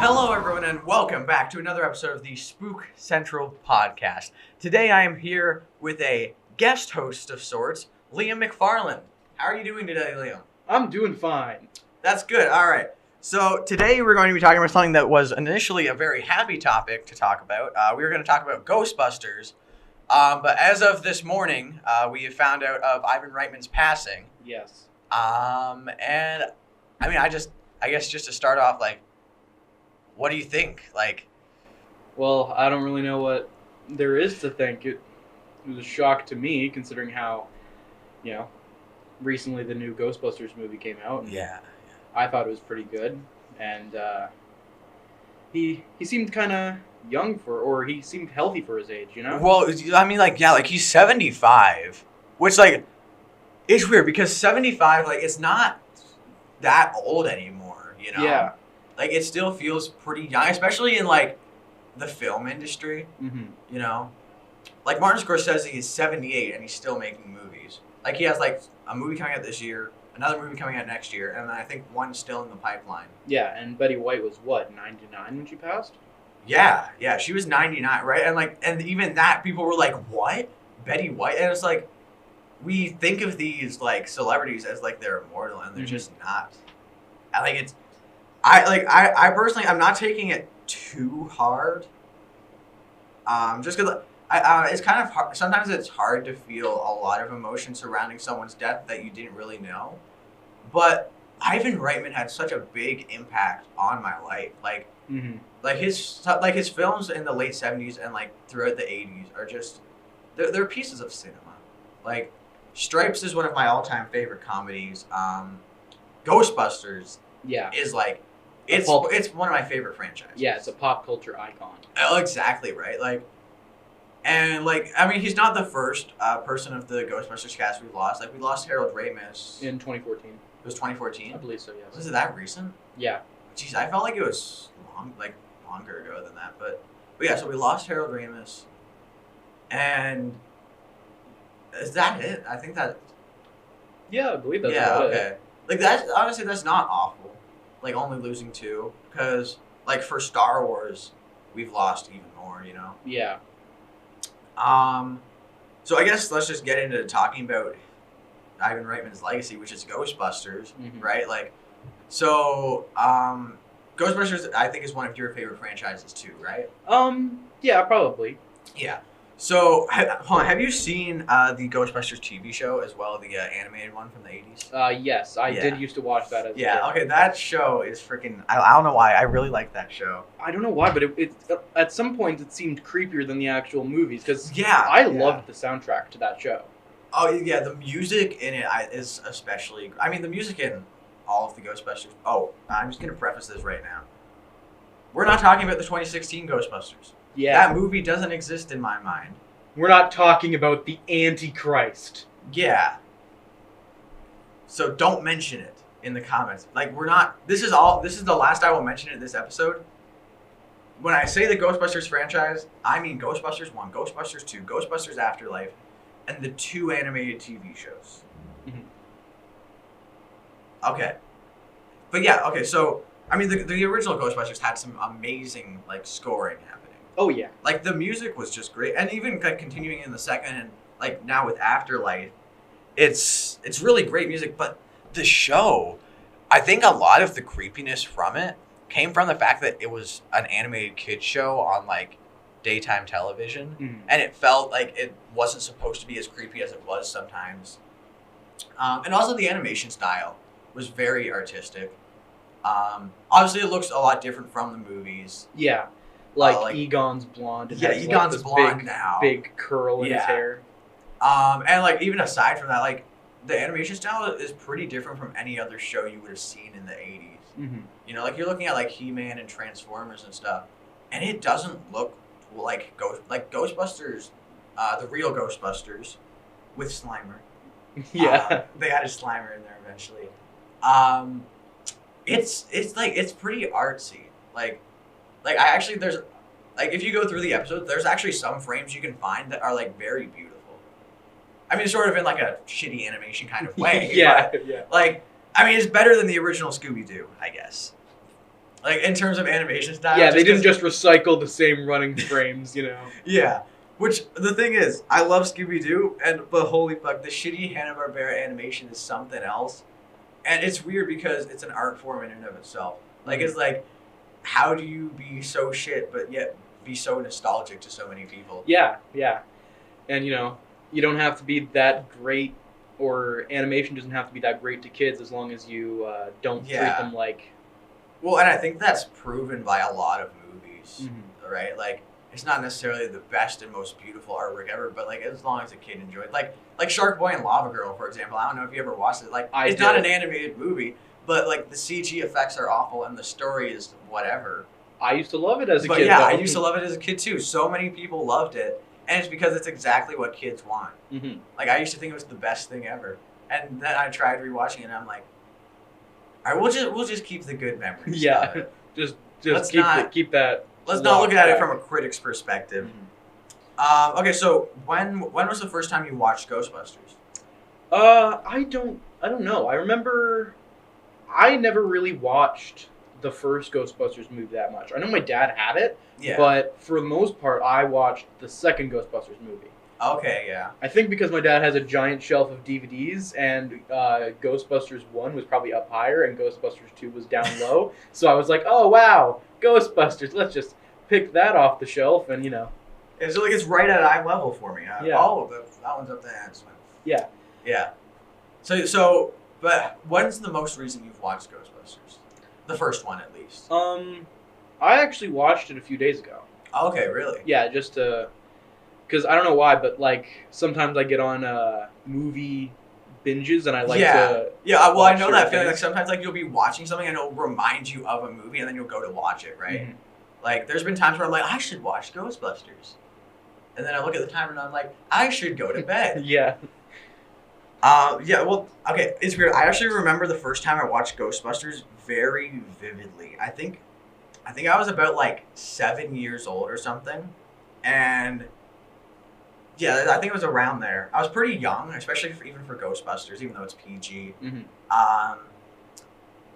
Hello, everyone, and welcome back to another episode of the Spook Central Podcast. Today, I am here with a guest host of sorts, Liam McFarland. How are you doing today, Liam? I'm doing fine. That's good. All right. So today, we're going to be talking about something that was initially a very happy topic to talk about. We were going to talk about Ghostbusters, but as of this morning, we have found out of Ivan Reitman's passing. Yes. And I mean, I guess just to start off, like, what do you think? Like, Well, I don't really know what there is to think. It was a shock to me, considering how, recently the new Ghostbusters movie came out. And yeah. I thought it was pretty good, and he seemed kind of young or he seemed healthy for his age, Well, I mean, like he's 75, which, like, is weird because 75, like, it's not that old anymore, Yeah. Like, it still feels pretty young, especially in, like, the film industry, Mm-hmm. Like, Martin Scorsese is 78 and he's still making movies. Like, he has, like, a movie coming out this year, another movie coming out next year, and then I think one still in the pipeline. Yeah, and Betty White was, 99 when she passed? Yeah, she was 99, right? And even that, people were like, what? Betty White? And it's like, we think of these, like, celebrities as, like, they're immortal, and they're just not. I personally, I'm not taking it too hard. Just because it's kind of hard. Sometimes it's hard to feel a lot of emotion surrounding someone's death that you didn't really know. But Ivan Reitman had such a big impact on my life. Like his films in the late 70s and, like, throughout the 80s are just they're pieces of cinema. Like, Stripes is one of my all-time favorite comedies. Ghostbusters is, like, it's one of my favorite franchises. Yeah, it's a pop culture icon. Oh, exactly right. Like, and, like, I mean, he's not the first person of the Ghostbusters cast we've lost. Like, we lost Harold Ramis In 2014. It was 2014. I believe so, yes. Was it that recent? Yeah. Jeez, I felt like it was longer ago than that. But yeah, so we lost Harold Ramis, and is that it? I think that. Yeah, I believe that's about okay. it. Like, that's honestly, that's not awful. Like, only losing two, because, like, for Star Wars, we've lost even more. Yeah. So I guess let's just get into talking about Ivan Reitman's legacy, which is Ghostbusters, right? Like, so Ghostbusters, I think, is one of your favorite franchises too, right? Yeah, probably. Yeah. So, hold on, have you seen the Ghostbusters TV show as well, the animated one from the 80s? Yes, I did used to watch that as a kid. Okay, that show is freaking... I don't know why, I really like that show. I don't know why, but it at some point it seemed creepier than the actual movies, because I loved the soundtrack to that show. Oh, yeah, the music in it is especially... I mean, the music in all of the Ghostbusters... Oh, I'm just going to preface this right now. We're not talking about the 2016 Ghostbusters. Yeah. That movie doesn't exist in my mind. We're not talking about the Antichrist. Yeah. So don't mention it in the comments. Like, we're not... This is the last I will mention it in this episode. When I say the Ghostbusters franchise, I mean Ghostbusters 1, Ghostbusters 2, Ghostbusters Afterlife, and the 2 animated TV shows. Okay. But yeah, okay, so, I mean, the original Ghostbusters had some amazing, like, scoring happening. Oh, yeah. Like, the music was just great. And even, like, continuing in the second, and, like, now with Afterlife, it's really great music. But the show, I think a lot of the creepiness from it came from the fact that it was an animated kids show on, like, daytime television. And it felt like it wasn't supposed to be as creepy as it was sometimes. And also the animation style was very artistic. Obviously, it looks a lot different from the movies. Yeah. Like Egon's blonde. Yeah, Egon's like blonde now. Big curl in his hair. And, like, even aside from that, like, the animation style is pretty different from any other show you would have seen in the 80s. Like, you're looking at, like, He-Man and Transformers and stuff, and it doesn't look like Ghostbusters, the real Ghostbusters, with Slimer. Yeah. They added Slimer in there eventually. It's pretty artsy. Like I actually, there's, like, if you go through the episodes, there's actually some frames you can find that are, like, very beautiful. I mean, sort of in, like, a shitty animation kind of way. Yeah. But, like, I mean, it's better than the original Scooby-Doo, I guess. Like, in terms of animation style. Yeah, they didn't just recycle the same running frames, you know. Yeah. Which, the thing is, I love Scooby-Doo, but holy fuck, the shitty Hanna-Barbera animation is something else. And it's weird because it's an art form in and of itself. Like, it's like, how do you be so shit, but yet be so nostalgic to so many people? Yeah. And, you know, you don't have to be that great, or animation doesn't have to be that great to kids as long as you don't treat them like... Well, and I think that's proven by a lot of movies, right? Like, it's not necessarily the best and most beautiful artwork ever, but, like, as long as a kid enjoyed, like Shark Boy and Lava Girl, for example. I don't know if you ever watched it. Like, it's not an animated movie, but, like, the CG effects are awful and the story is whatever. I used to love it as a kid. But yeah, I used to love it as a kid too. So many people loved it, and it's because it's exactly what kids want. Like, I used to think it was the best thing ever, and then I tried rewatching it, and I'm like, all right, we'll just keep the good memories. Yeah, just keep that. Let's not look at it from a critic's perspective. Okay, so when was the first time you watched Ghostbusters? I don't know. I remember I never really watched the first Ghostbusters movie that much. I know my dad had it, but for the most part, I watched the second Ghostbusters movie. Okay, yeah. I think because my dad has a giant shelf of DVDs, and Ghostbusters 1 was probably up higher, and Ghostbusters 2 was down low. So I was like, oh, wow, Ghostbusters, let's just pick that off the shelf, and, you know. Yeah, so, like, it's right at eye level for me. Oh, that one's up there. Yeah. Yeah. So, but when's the most recent you've watched Ghostbusters? The first one, at least. I actually watched it a few days ago. Okay, really? Yeah, just to... Because I don't know why, but, like, sometimes I get on movie binges, and I like to... Yeah, well, I know that feeling. Like, sometimes, like, you'll be watching something, and it'll remind you of a movie, and then you'll go to watch it, right? Like, there's been times where I'm like, I should watch Ghostbusters. And then I look at the timer, and I'm like, I should go to bed. Yeah, well, okay, it's weird. I actually remember the first time I watched Ghostbusters very vividly. I think I was about, like, 7 years old or something, and... Yeah, I think it was around there. I was pretty young, especially even for Ghostbusters, even though it's PG. And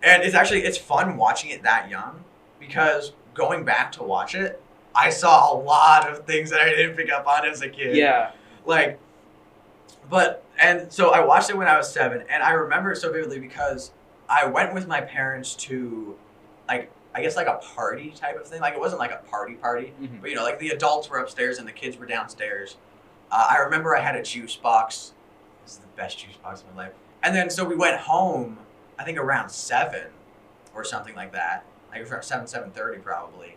it's fun watching it that young, because going back to watch it, I saw a lot of things that I didn't pick up on as a kid. Yeah. Like, so I watched it when I was 7, and I remember it so vividly because I went with my parents to, like, I guess like a party type of thing. Like, it wasn't like a party, but, you know, like the adults were upstairs and the kids were downstairs. I remember I had a juice box. This is the best juice box of my life. And then, so we went home, I think around 7 or something like that. Like around 7:30 probably.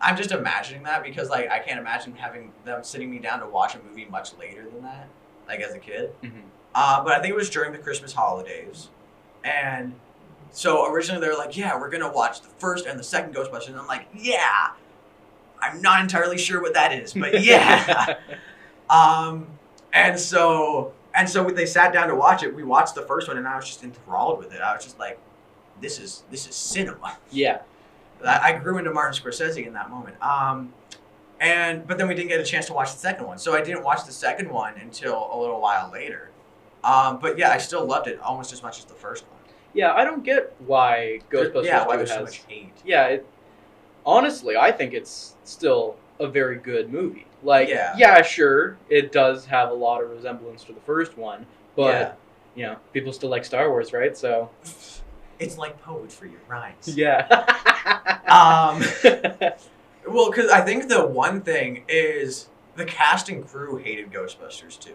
I'm just imagining that because, like, I can't imagine having them sitting me down to watch a movie much later than that, like, as a kid. But I think it was during the Christmas holidays. And so originally they were like, yeah, we're going to watch the first and the second Ghostbusters. And I'm like, yeah. I'm not entirely sure what that is, but yeah. And so when they sat down to watch it, we watched the first one, and I was just enthralled with it. I was just like, this is cinema. Yeah. I grew into Martin Scorsese in that moment. But then we didn't get a chance to watch the second one, so I didn't watch the second one until a little while later. But yeah, I still loved it almost as much as the first one. Yeah, I don't get why Ghostbusters 2 there's so much hate. Yeah, honestly, I think it's still a very good movie. Like, yeah, sure, it does have a lot of resemblance to the first one, but, you know, people still like Star Wars, right? So... It's like poetry, it rhymes. Yeah. Well, because I think the one thing is the cast and crew hated Ghostbusters too.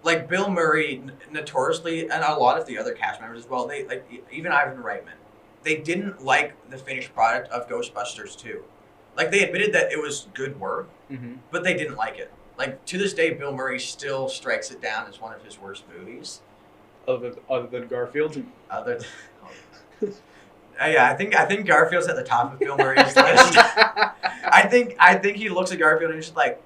Like, Bill Murray, notoriously, and a lot of the other cast members as well, they, like, even Ivan Reitman, they didn't like the finished product of Ghostbusters 2. Like, they admitted that it was good work, but they didn't like it. Like, to this day, Bill Murray still strikes it down as one of his worst movies. Other than Garfield? Yeah, I think Garfield's at the top of Bill Murray's list. I think he looks at Garfield and he's just like,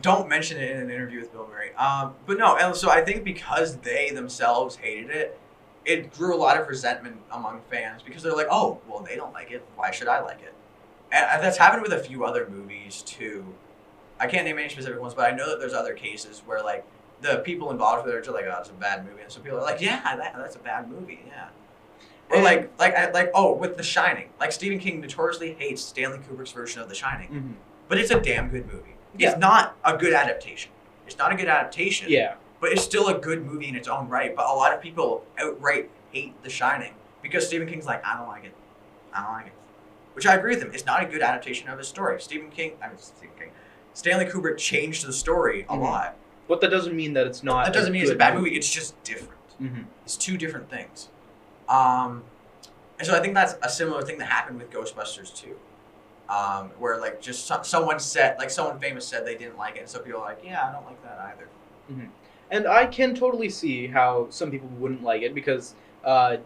don't mention it in an interview with Bill Murray. But no, and so I think because they themselves hated it, it grew a lot of resentment among fans because they're like, oh, well, they don't like it. Why should I like it? And that's happened with a few other movies too. I can't name any specific ones, but I know that there's other cases where, like, the people involved with it are just like, oh, it's a bad movie, and so people are like, yeah, that's a bad movie, yeah. Or with The Shining, like Stephen King notoriously hates Stanley Kubrick's version of The Shining, but it's a damn good movie. Yeah. It's not a good adaptation. Yeah. But it's still a good movie in its own right. But a lot of people outright hate The Shining because Stephen King's like, I don't like it. Which I agree with him. It's not a good adaptation of his story. Stanley Kubrick changed the story a lot. But that doesn't mean that it's not. That doesn't mean it's a bad movie. It's just different. It's two different things. And so I think that's a similar thing that happened with Ghostbusters 2. Where like just someone famous said they didn't like it, and so people are like, yeah, I don't like that either. And I can totally see how some people wouldn't like it because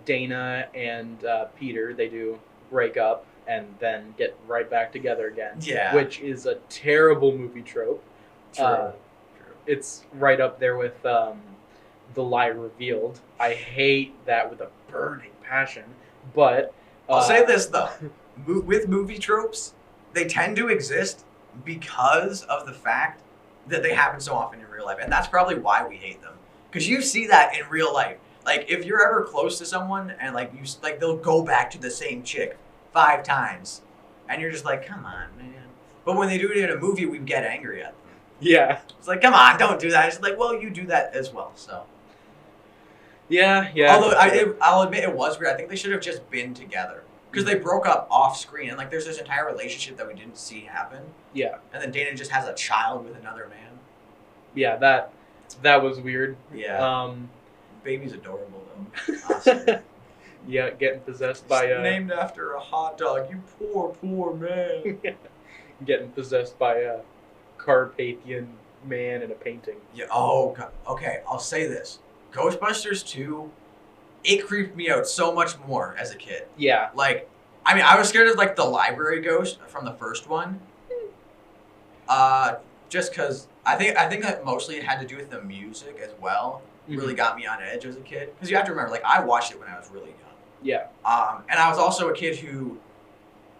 Dana and Peter, they do break up and then get right back together again. Yeah. Which is a terrible movie trope. True. It's right up there with The Lie Revealed. I hate that with a burning passion. But I'll say this though. With movie tropes, they tend to exist because of the fact that they happen so often in real life. And that's probably why we hate them. Because you see that in real life. Like, if you're ever close to someone and, they'll go back to the same chick 5 times. And you're just like, come on, man. But when they do it in a movie, we get angry at them. Yeah. It's like, come on, don't do that. It's like, well, you do that as well, so. Yeah. Although, I'll admit it was weird. I think they should have just been together. Because they broke up off screen, and there's this entire relationship that we didn't see happen. Yeah. And then Dana just has a child with another man. Yeah, that was weird. Yeah. Baby's adorable though. Awesome. Yeah, getting possessed by named after a hot dog. You poor man. Getting possessed by a Carpathian man in a painting. Yeah. Oh God. Okay, I'll say this: Ghostbusters 2. It creeped me out so much more as a kid. Yeah. I was scared of the library ghost from the first one. Just because I think that mostly it had to do with the music as well. Really got me on edge as a kid. Because you have to remember, I watched it when I was really young. Yeah. And I was also a kid who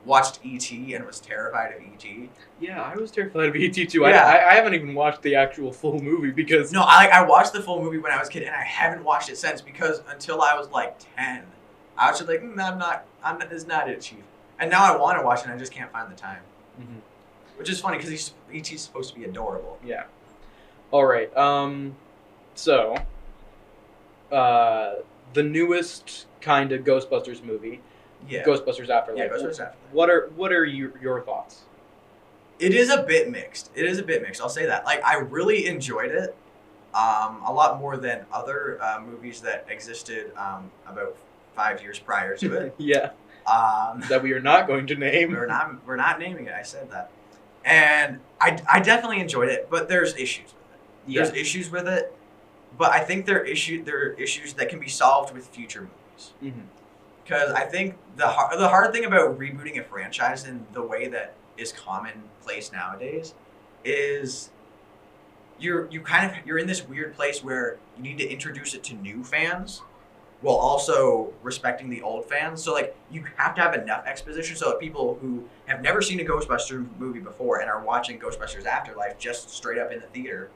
watched E.T. and was terrified of E.T. Yeah, I was terrified of E.T. too. Yeah. I haven't even watched the actual full movie because... No, I watched the full movie when I was a kid, and I haven't watched it since because until I was 10, I was just like, it's not it, Chief. And now I want to watch it, and I just can't find the time. Which is funny because E.T.'s supposed to be adorable. Yeah. All right. So, the newest kind of Ghostbusters movie, Ghostbusters Afterlife. Yeah, Ghostbusters Afterlife. What are your thoughts? It is a bit mixed. I'll say that. I really enjoyed it, a lot more than other movies that existed about 5 years prior to it. Yeah. That we are not going to name. We're not naming it. I said that, and I definitely enjoyed it, but there's issues with it. Yeah. There's issues with it, but I think there are issues that can be solved with future movies. Because I think the hard thing about rebooting a franchise in the way that is commonplace nowadays is you're in this weird place where you need to introduce it to new fans while also respecting the old fans. So you have to have enough exposition so that people who have never seen a Ghostbusters movie before and are watching Ghostbusters Afterlife just straight up in the theater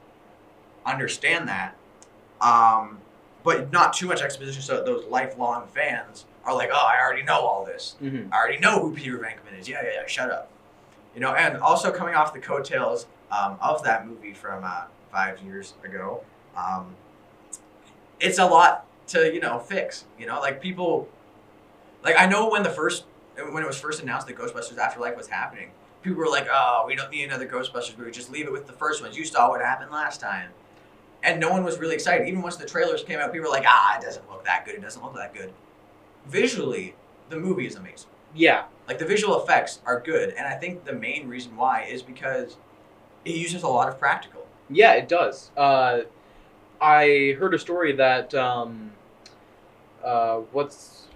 understand that. But not too much exposition so that those lifelong fans are like, oh, I already know all this. I already know who Peter Venkman is. Yeah, shut up. And also coming off the coattails of that movie from 5 years ago, it's a lot to, fix. People, I know when it was first announced that Ghostbusters Afterlife was happening, people were like, oh, we don't need another Ghostbusters movie. Just leave it with the first ones. You saw what happened last time. And no one was really excited. Even once the trailers came out, people were like, it doesn't look that good. It doesn't look that good. Visually, the movie is amazing. Yeah. The visual effects are good. And I think the main reason why is because it uses a lot of practical. Yeah, it does. I heard a story that, what's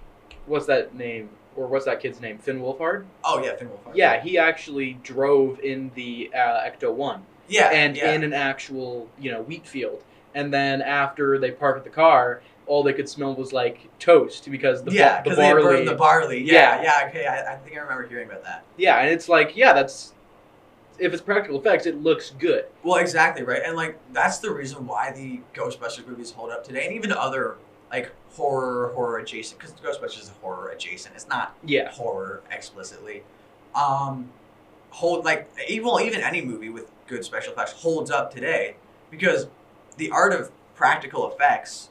that name? Or what's that kid's name? Finn Wolfhard? Oh, yeah, Finn Wolfhard. Yeah, he actually drove in the Ecto-1. Yeah. And in an actual, wheat field. And then after they parked the car, all they could smell was toast because the barley. They burned the barley. Yeah. Okay. I think I remember hearing about that. Yeah, and it's if it's practical effects, it looks good. Well, exactly, right? And, like, that's the reason why the Ghostbusters movies hold up today, and even other, like, horror adjacent, because Ghostbusters is horror adjacent. It's not horror explicitly. Even any movie with good special effects holds up today because the art of practical effects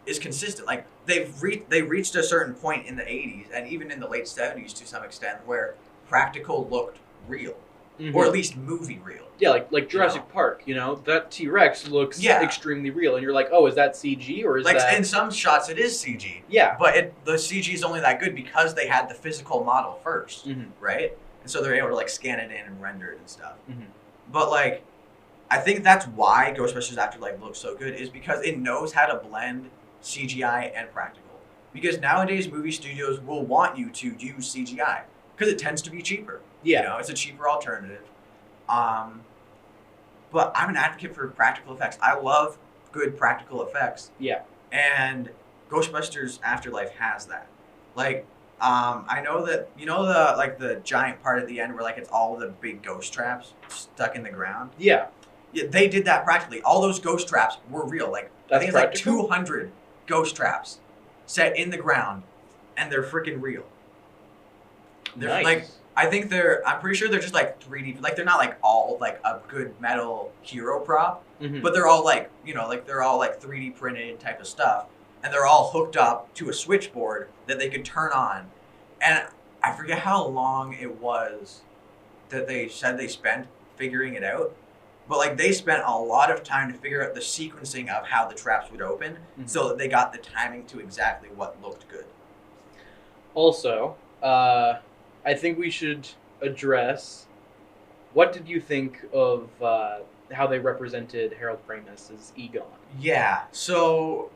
is consistent. Like, they reached a certain point in the 80s and even in the late 70s to some extent where practical looked real. Mm-hmm. Or at least movie real. Yeah, like Jurassic Park, that T-Rex looks extremely real, and you're like, oh, is that CG or is that... Like, in some shots it is CG. Yeah. But the CG is only that good because they had the physical model first, right? And so they're able to, like, scan it in and render it and stuff. Mm-hmm. But, like, I think that's why Ghostbusters Afterlife looks so good, is because it knows how to blend CGI and practical. Because nowadays movie studios will want you to use CGI because it tends to be cheaper. Yeah. It's a cheaper alternative. But I'm an advocate for practical effects. I love good practical effects. Yeah. And Ghostbusters Afterlife has that. Like, I know that, the giant part at the end where, like, it's all the big ghost traps stuck in the ground? Yeah. Yeah, they did that practically. All those ghost traps were real. Like, I think it's practical? Like 200 ghost traps set in the ground, and they're freaking real. They're nice. Like, I'm pretty sure they're just, like, 3D. Like, they're not, like, all, like, a good metal hero prop. Mm-hmm. But they're all, like, they're all, like, 3D printed type of stuff. And they're all hooked up to a switchboard that they could turn on. And I forget how long it was that they said they spent figuring it out. But, like, they spent a lot of time to figure out the sequencing of how the traps would open so that they got the timing to exactly what looked good. Also, I think we should address, what did you think of how they represented Harold Ramis as Egon? Yeah, so...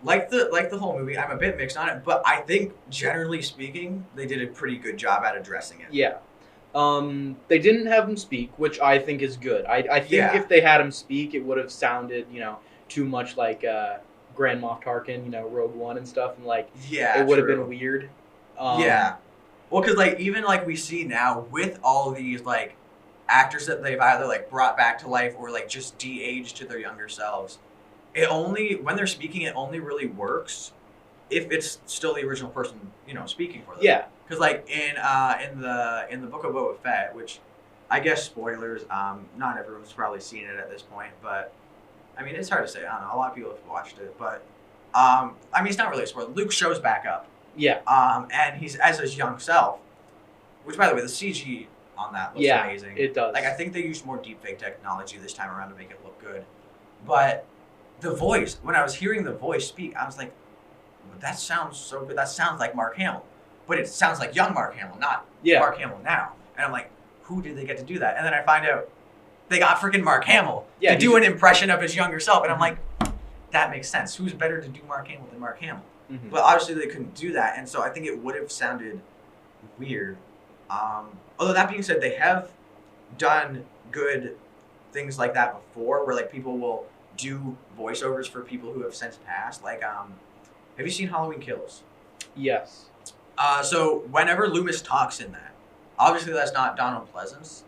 Like the whole movie, I'm a bit mixed on it, but I think, generally speaking, they did a pretty good job at addressing it. Yeah. They didn't have him speak, which I think is good. I think if they had him speak, it would have sounded, too much like Grand Moff Tarkin, Rogue One and stuff, and, like, it would have been weird. Yeah. Well, because, like, even, like, we see now, with all these, like, actors that they've either, like, brought back to life or, like, just de-aged to their younger selves, when they're speaking, it only really works if it's still the original person, speaking for them. Yeah. Because, like, in the Book of Boba Fett, which, I guess, spoilers, not everyone's probably seen it at this point, but, I mean, it's hard to say. I don't know. A lot of people have watched it, but, I mean, it's not really a spoiler. Luke shows back up. Yeah. And he's as his young self, which, by the way, the CG on that looks amazing. It does. Like, I think they used more deepfake technology this time around to make it look good. But the voice, when I was hearing the voice speak, I was like, that sounds so good. That sounds like Mark Hamill. But it sounds like young Mark Hamill, not Mark Hamill now. And I'm like, who did they get to do that? And then I find out they got freaking Mark Hamill to do an impression of his younger self. And I'm like, that makes sense. Who's better to do Mark Hamill than Mark Hamill? Mm-hmm. But obviously they couldn't do that. And so I think it would have sounded weird. Although that being said, they have done good things like that before where, like, people will do voiceovers for people who have since passed. Like, have you seen Halloween Kills? Yes. So whenever Loomis talks in that, obviously that's not Donald Pleasance,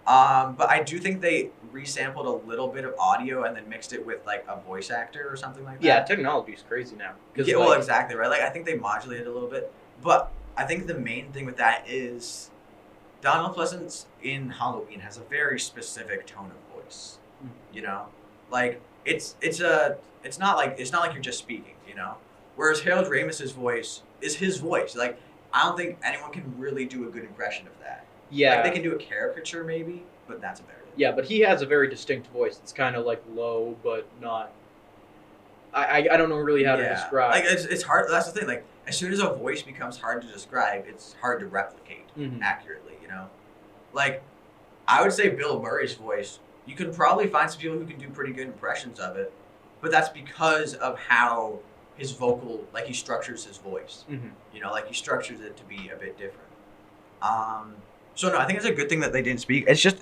but I do think they resampled a little bit of audio and then mixed it with, like, a voice actor or something like that. Yeah, technology is crazy now. Yeah, well, exactly, right? Like, I think they modulated a little bit, but I think the main thing with that is Donald Pleasance in Halloween has a very specific tone of voice, Like, it's not like you're just speaking, Whereas Harold Ramis's voice is his voice. Like, I don't think anyone can really do a good impression of that. Yeah. Like, they can do a caricature maybe, but that's about it. Yeah, but he has a very distinct voice. It's kind of, like, low, but not... I don't know really how to describe. Like, it's hard. That's the thing. Like, as soon as a voice becomes hard to describe, it's hard to replicate accurately, Like, I would say Bill Murray's voice, you can probably find some people who can do pretty good impressions of it, but that's because of how his vocal, like, he structures his voice. Mm-hmm. Like, he structures it to be a bit different. So, no, I think it's a good thing that they didn't speak. It's just,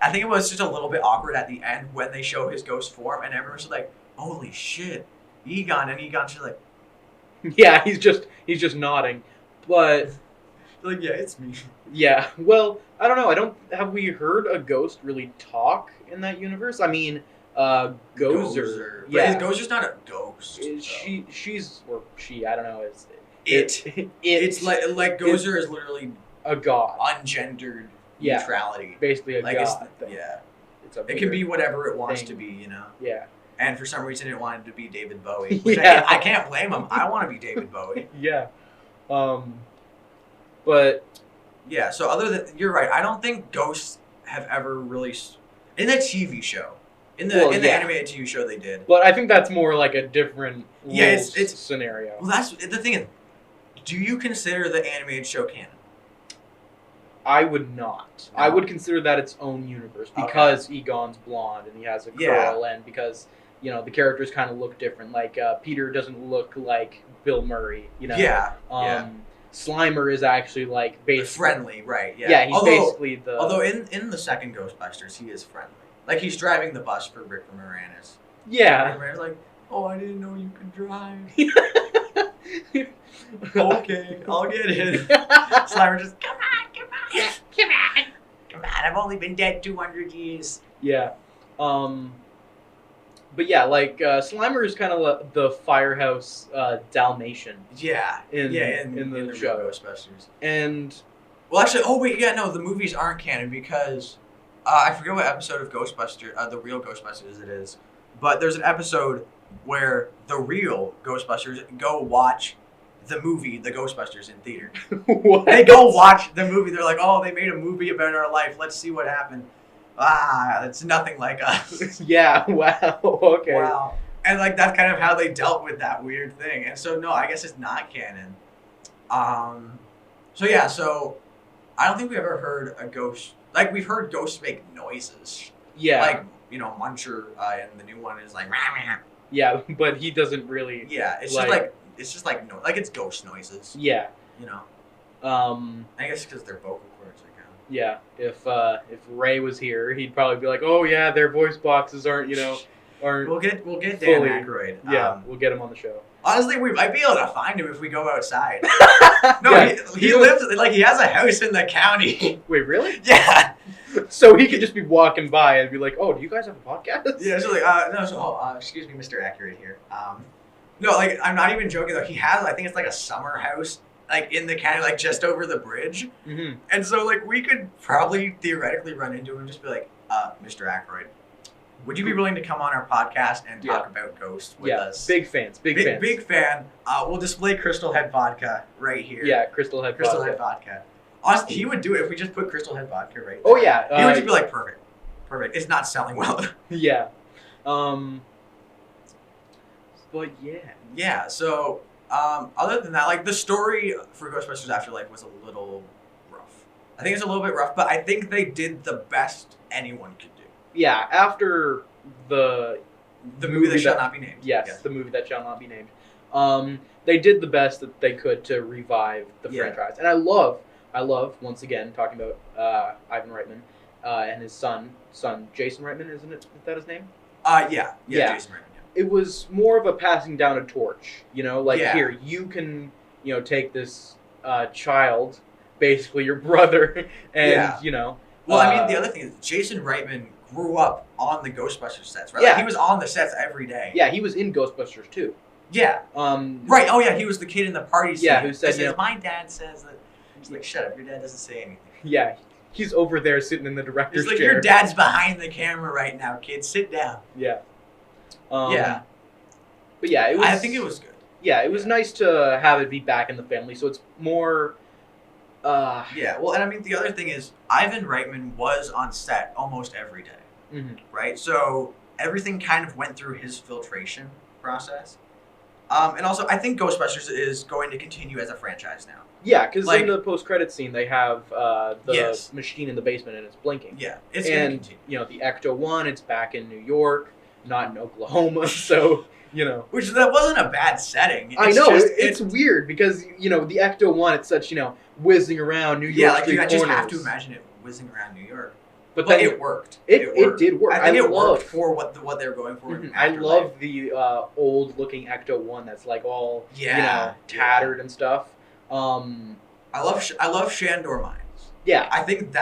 I think it was just a little bit awkward at the end when they show his ghost form, and everyone's like, holy shit, Egon. And Egon's just like... Yeah, he's just nodding. But Like, yeah, it's me. Yeah. Well, I don't know. Have we heard a ghost really talk in that universe? I mean, Gozer. Yeah. But Gozer's not a ghost. I don't know. It's like Gozer is literally a god. Ungendered neutrality. Basically a god. It can be whatever it wants to be, you know? Yeah. And for some reason it wanted to be David Bowie. Which I can't blame him. I want to be David Bowie. Yeah. But... Yeah, so other than... You're right. I don't think ghosts have ever really... In the TV show. In the animated TV show they did. But I think that's more like a different it's scenario. Well, that's... The thing is, do you consider the animated show canon? I would not. No. I would consider that its own universe because Egon's blonde and he has a curl and because, the characters kind of look different. Like, Peter doesn't look like Bill Murray, Yeah. Slimer is actually, like, basically... friendly, right, yeah. Yeah, he's basically the... Although in the second Ghostbusters, he is friendly. Like, he's driving the bus for Rick Moranis. Yeah. Rick Moranis like, oh, I didn't know you could drive. Okay, I'll get in. Slimer just, come on, I've only been dead 200 years. Yeah. But yeah, like, Slimer is kind of the Firehouse Dalmatian. Yeah. In the show. Ghostbusters. And... Well, actually, the movies aren't canon because I forget what episode of Ghostbusters, the real Ghostbusters it is, but there's an episode where the real Ghostbusters go watch the movie The Ghostbusters in theater. What? They go watch the movie. They're like, oh, they made a movie about our life. Let's see what happened. It's nothing like us. Yeah, wow. Okay. Wow. And like that's kind of how they dealt with that weird thing. And so no, I guess it's not canon. So I don't think we ever heard a ghost. Like we've heard ghosts make noises. Yeah. Like, Muncher in the new one is like rah. Yeah, but he doesn't really. Yeah, it's just like it's ghost noises. Yeah. I guess because they're vocal cords. Yeah, if Ray was here, he'd probably be like, "Oh yeah, their voice boxes aren't." We'll get Dan fully, Aykroyd. Yeah, we'll get him on the show. Honestly, we might be able to find him if we go outside. No, yeah, he lives he has a house in the county. Wait, really? Yeah. So he could just be walking by and be like, "Oh, do you guys have a podcast?" Yeah. So excuse me, Mr. Accurate here. No, like I'm not even joking though. He has, I think it's like a summer house. Like in the county, like just over the bridge. Mm-hmm. And so like we could probably theoretically run into him and just be like, Mr. Aykroyd, would you be willing to come on our podcast and talk about ghosts with us? Big fans. Big fan. We'll display Crystal Head Vodka right here. Yeah, Crystal Head Vodka. Honestly, he would do it if we just put Crystal Head Vodka right there. Oh yeah. He would just be like, perfect. It's not selling well. Yeah. But yeah. Yeah, so... other than that, like the story for Ghostbusters Afterlife was a little rough. I think it's a little bit rough, but I think they did the best anyone could do. Yeah, after the movie that shall not be named. Yes, the movie that shall not be named. They did the best that they could to revive the franchise, and I love once again talking about Ivan Reitman and his son Jason Reitman, isn't it? Is that his name? Yeah, Jason Reitman. It was more of a passing down a torch, here, you can, take this child, basically your brother, and, Well, I mean, the other thing is Jason Reitman grew up on the Ghostbusters sets, right? Yeah. Like, he was on the sets every day. Yeah, he was in Ghostbusters, too. Yeah. Right, oh yeah, he was the kid in the party scene. Yeah, who said, my dad says that... He's like, shut up, your dad doesn't say anything. Yeah, he's over there sitting in the director's chair. He's like, your dad's behind the camera right now, kid, sit down. Yeah. But yeah, it was. I think it was good. Yeah, it was nice to have it be back in the family, so it's more. Yeah, well, and I mean the other thing is Ivan Reitman was on set almost every day, right? So everything kind of went through his filtration process, and also I think Ghostbusters is going to continue as a franchise now. Yeah, because in the post-credit scene they have the machine in the basement and it's blinking. Yeah, it's going to continue. The Ecto-1, it's back in New York. Not in Oklahoma, so, Which, that wasn't a bad setting. I know, it's weird, because, the Ecto-1, it's such, whizzing around New York. Yeah, like, I just have to imagine it whizzing around New York. But then it worked. It did work. I think it worked for what they were going for. I love the old-looking Ecto-1 that's, like, all, tattered and stuff. I love Shandor Mines. Yeah. I think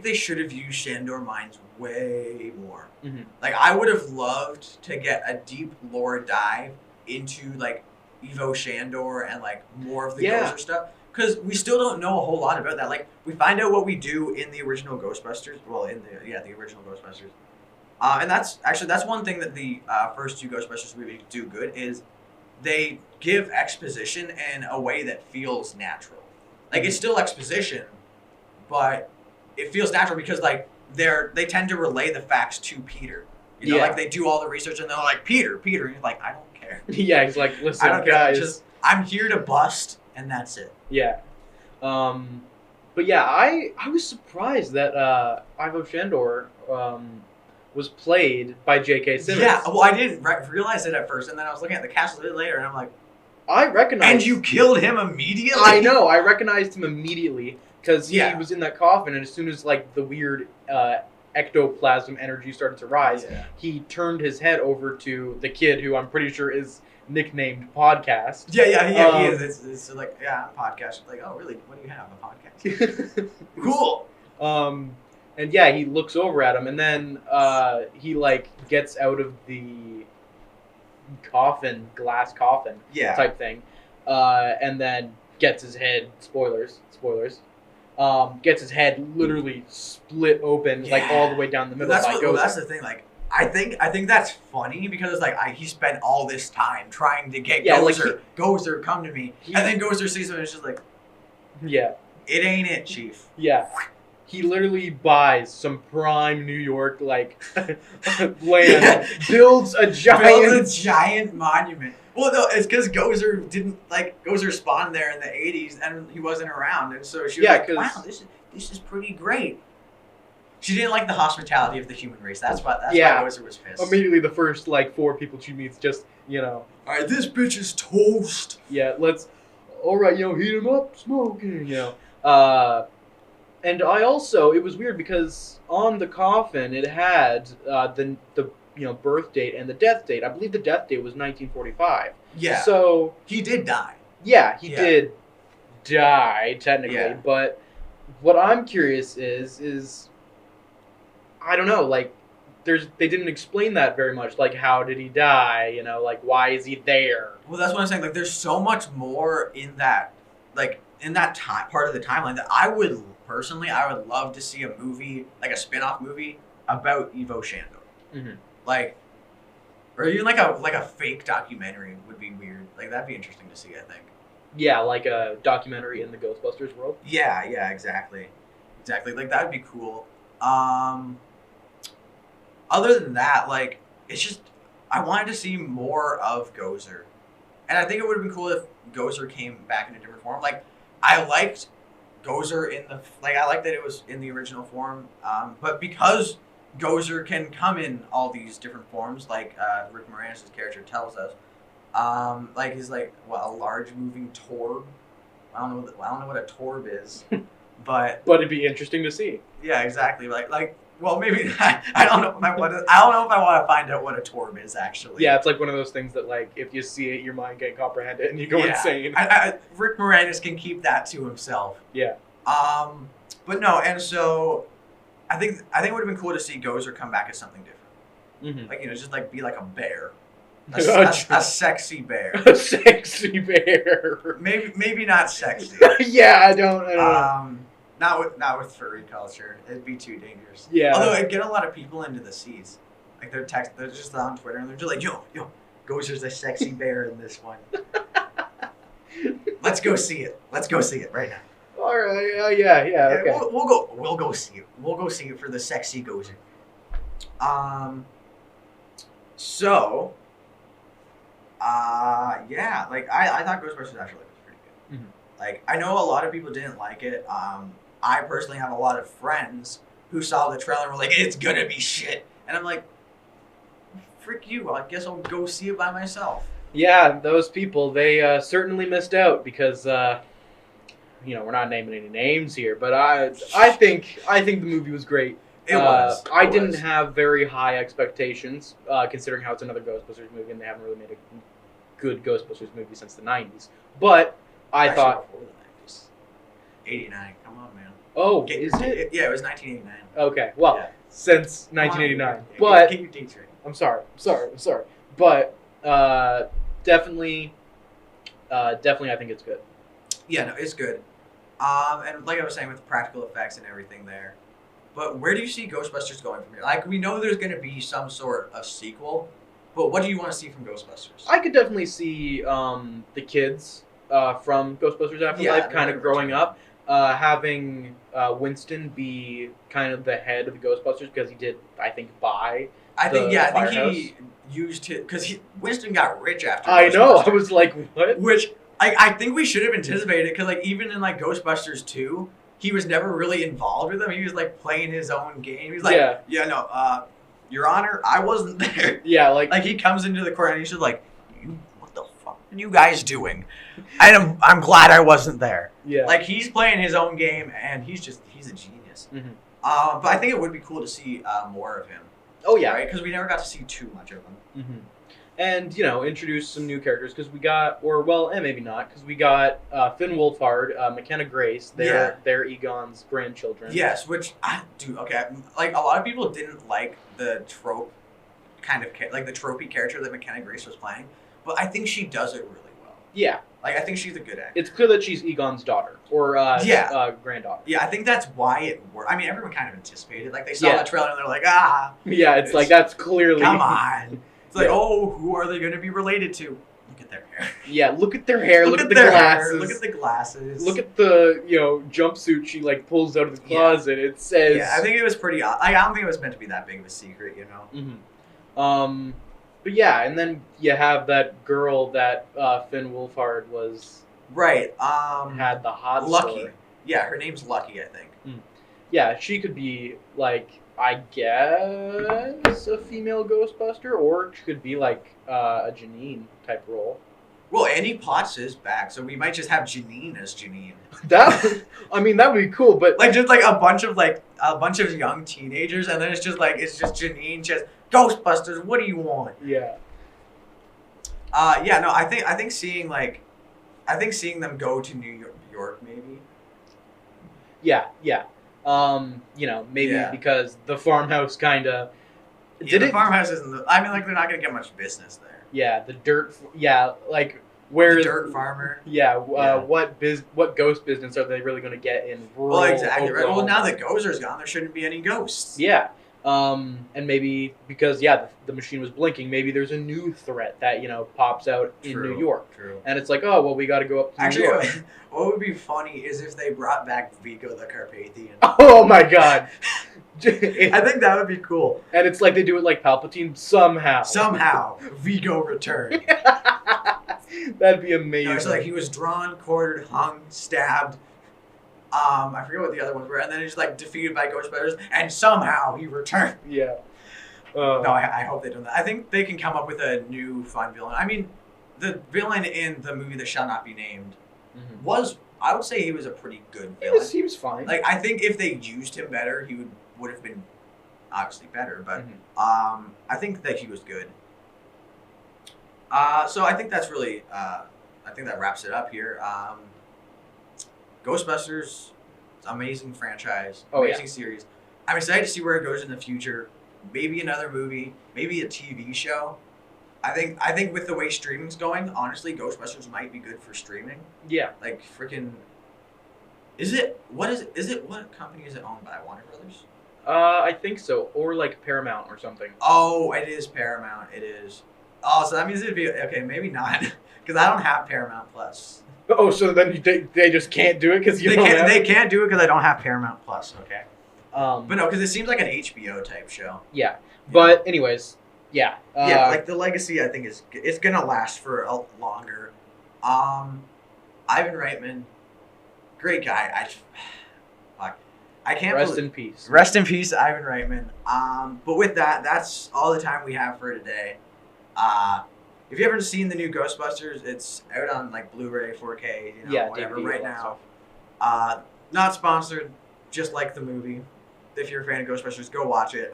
they should have used Shandor Mines way more. Mm-hmm. Like, I would have loved to get a deep lore dive into, like, Evo Shandor and, like, more of the Gozer stuff. Because we still don't know a whole lot about that. Like, we find out what we do in the original Ghostbusters. Well, the original Ghostbusters. And that's one thing that the first two Ghostbusters movies do good is they give exposition in a way that feels natural. Like, it's still exposition, but it feels natural because, like, they tend to relay the facts to Peter. You know, like, they do all the research and they're like, Peter, and you're like, I don't care. Yeah, he's like, listen, I don't guys. I'm here to bust, and that's it. Yeah. But yeah, I was surprised that Ivo Shandor was played by J.K. Simmons. Yeah, well, I didn't realize it at first, and then I was looking at the cast a bit later, and I'm like, I recognized... And you killed him immediately? I know, I recognized him immediately, because he was in that coffin, and as soon as, like, the weird ectoplasm energy started to rise, he turned his head over to the kid, who I'm pretty sure is nicknamed Podcast. Yeah, he is. It's like, podcast. Like, oh, really? What do you have? A podcast? Cool. And yeah, he looks over at him, and then he, like, gets out of the glass coffin type thing, and then gets his head, spoilers, gets his head literally split open, like, all the way down the middle. That's the thing, like, I think that's funny because it's like he spent all this time trying to get Gozer, come to me, and then Gozer sees him and it's just like, it ain't it, Chief. Yeah. He literally buys some prime New York, like, land, builds a giant monument. Well, no, it's because Gozer spawned there in the 80s and he wasn't around, and so she was like, wow, this is pretty great. She didn't like the hospitality of the human race. That's why Gozer was pissed. Immediately the first, like, 4 people she meets just, you know. All right, this bitch is toast. Yeah, all right, heat him up, smoking, And I also, it was weird because on the coffin it had the birth date and the death date. I believe the death date was 1945. Yeah. So he did die. Yeah, he did die technically. Yeah. But what I'm curious is I don't know. Like, they didn't explain that very much. Like, how did he die? Like, why is he there? Well, that's what I'm saying. Like, there's so much more in that, like, in that time part of the timeline that I would love to see a movie, like a spin-off movie about Evo Shandor. Mm-hmm. Like, or even like a fake documentary would be weird. Like, that'd be interesting to see, I think. Yeah, like a documentary in the Ghostbusters world. Yeah, exactly. Like, that'd be cool. Other than that, like, it's just, I wanted to see more of Gozer. And I think it would have been cool if Gozer came back in a different form. Like, I liked Gozer I liked that it was in the original form. But because Gozer can come in all these different forms, like Rick Moranis' character tells us, like, he's like, a large moving torb. I don't know what a torb is, but it'd be interesting to see. Yeah, exactly. Like. Well, maybe not. I don't know if I want to find out what a torb is, actually. Yeah, it's like one of those things that, like, if you see it, your mind can't comprehend it, and you go insane. Rick Moranis can keep that to himself. Yeah. But no, and so I think it would have been cool to see Gozer come back as something different. Mm-hmm. Like, just like be like a bear, a sexy bear. A sexy bear. Maybe not sexy. Yeah, I don't know. Not with furry culture. It'd be too dangerous. Yeah. Although it'd get a lot of people into the seas. Like, they're just on Twitter and they're just like, yo, Gozer's a sexy bear in this one. Let's go see it. Right now. All right. Yeah. Okay. We'll go see it. We'll go see it for the sexy Gozer. So. Yeah. Like, I thought Ghostbusters actually was pretty good. Mm-hmm. Like, I know a lot of people didn't like it. I personally have a lot of friends who saw the trailer and were like, it's gonna be shit. And I'm like, frick you. I guess I'll go see it by myself. Yeah, those people, they certainly missed out because, we're not naming any names here, but I think the movie was great. I didn't have very high expectations, considering how it's another Ghostbusters movie and they haven't really made a good Ghostbusters movie since the 90s. But I thought... '89. Come on, man. Oh, is it? Yeah, it was 1989. Okay, well, Yeah. since 1989. But But I'm sorry. But definitely, I think it's good. Yeah, no, it's good. And like I was saying, with the practical effects and everything there. But where do you see Ghostbusters going from here? Like, we know there's going to be some sort of sequel, but what do you want to see from Ghostbusters? I could definitely see the kids from Ghostbusters Afterlife kind of growing up, having Winston be kind of the head of the Ghostbusters because he did, I think, buy. I think he used it because Winston got rich after. I know. I was like, what? Which I think we should have anticipated because like even in like Ghostbusters 2, he was never really involved with them. He was like playing his own game. He's like, Your Honor, I wasn't there. Yeah, like he comes into the court and he's just like, what the fuck are you guys doing? I'm glad I wasn't there. Yeah, like he's playing his own game and he's a genius. Mm-hmm. But I think it would be cool to see more of him. Oh yeah, right? Because we never got to see too much of him. Mm-hmm. And introduce some new characters because we got, and maybe not, because we got Finn Wolfhard, McKenna Grace. They're Egon's grandchildren. Yes, which I do. Okay, like a lot of people didn't like the trope, kind of like the tropey character that McKenna Grace was playing, but I think she does it really well. Yeah, like I think she's a good actor. It's clear that she's Egon's daughter or granddaughter. Yeah, I think that's why it worked. I mean, everyone kind of anticipated. Like they saw the trailer and they're like, ah. Yeah, it's like that's clearly. Come on. It's like, who are they going to be related to? Look at their hair. Yeah, look at their hair. Look at the glasses. Look at the glasses. Look at the jumpsuit she like pulls out of the closet. It says. Yeah, I think it was pretty. I don't think it was meant to be that big of a secret, Mm-hmm. But yeah, and then you have that girl that Finn Wolfhard was. Right. Had the hot. Lucky. Story. Yeah, her name's Lucky, I think. Yeah, she could be like. I guess a female Ghostbuster, or she could be like a Janine type role. Well, Annie Potts is back, so we might just have Janine as Janine. That would be cool, but like just like a bunch of young teenagers, and then it's just Janine, just Ghostbusters. What do you want? Yeah. No, I think seeing them go to New York maybe. Yeah. Maybe because the farmhouse kind of... the farmhouse isn't... they're not going to get much business there. Yeah, the dirt... Yeah, like, where... The dirt farmer. Yeah, what ghost business are they really going to get in rural exactly. Oklahoma? Right. Well, now that Gozer's gone, there shouldn't be any ghosts. Yeah. And maybe because, the machine was blinking, maybe there's a new threat that, pops out in New York. True. And it's like, oh, well, we got to go up to New York. What would be funny is if they brought back Vigo the Carpathian. Oh, my God. I think that would be cool. And it's like they do it like Palpatine somehow. Vigo returned. That'd be amazing. No, it's like he was drawn, quartered, hung, stabbed. I forget what the other ones were, and then he's like defeated by Ghostbusters, and somehow he returned. Yeah. No, I hope they do that. I think they can come up with a new fun villain. I mean, the villain in the movie that shall not be named was, I would say, he was a pretty good villain. He was fine. Like I think if they used him better, he would have been obviously better. But I think that he was good. So I think that's really, I think that wraps it up here. Ghostbusters, amazing franchise, amazing series. I'm excited to see where it goes in the future. Maybe another movie, maybe a TV show. I think with the way streaming's going, honestly, Ghostbusters might be good for streaming. Yeah. Like freaking. What company is it owned by? Warner Brothers? I think so, or like Paramount or something. Oh, it is Paramount. It is. Oh, so that means it'd be okay. Maybe not, because I don't have Paramount Plus. Oh, so then they just can't do it because they can't do it because I don't have Paramount Plus. Okay. But no, because it seems like an HBO type show. Yeah, but anyways, yeah. Like the legacy, I think it's gonna last for a longer. Ivan Reitman, great guy. I can't. Rest in peace. Rest in peace, Ivan Reitman. But with that, that's all the time we have for today. If you haven't seen the new Ghostbusters, it's out on like Blu-ray, 4K, whatever DVD right now. Not sponsored, just like the movie. If you're a fan of Ghostbusters, go watch it,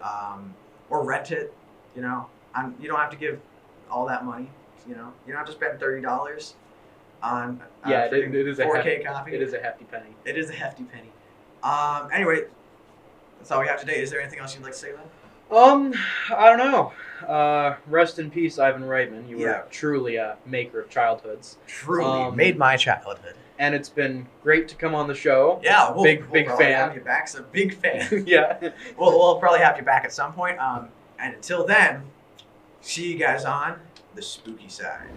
or rent it. You don't have to give all that money. You don't have to spend $30. on it is 4K copy. It is a hefty penny. It is a hefty penny. Anyway, that's all we have today. Is there anything else you'd like to say, then? I don't know. Rest in peace, Ivan Reitman. You were truly a maker of childhoods. Truly made my childhood. And it's been great to come on the show. Yeah, we'll big probably fan. Have you back, so big fan. Yeah, we'll probably have you back at some point. And until then, see you guys on the spooky side.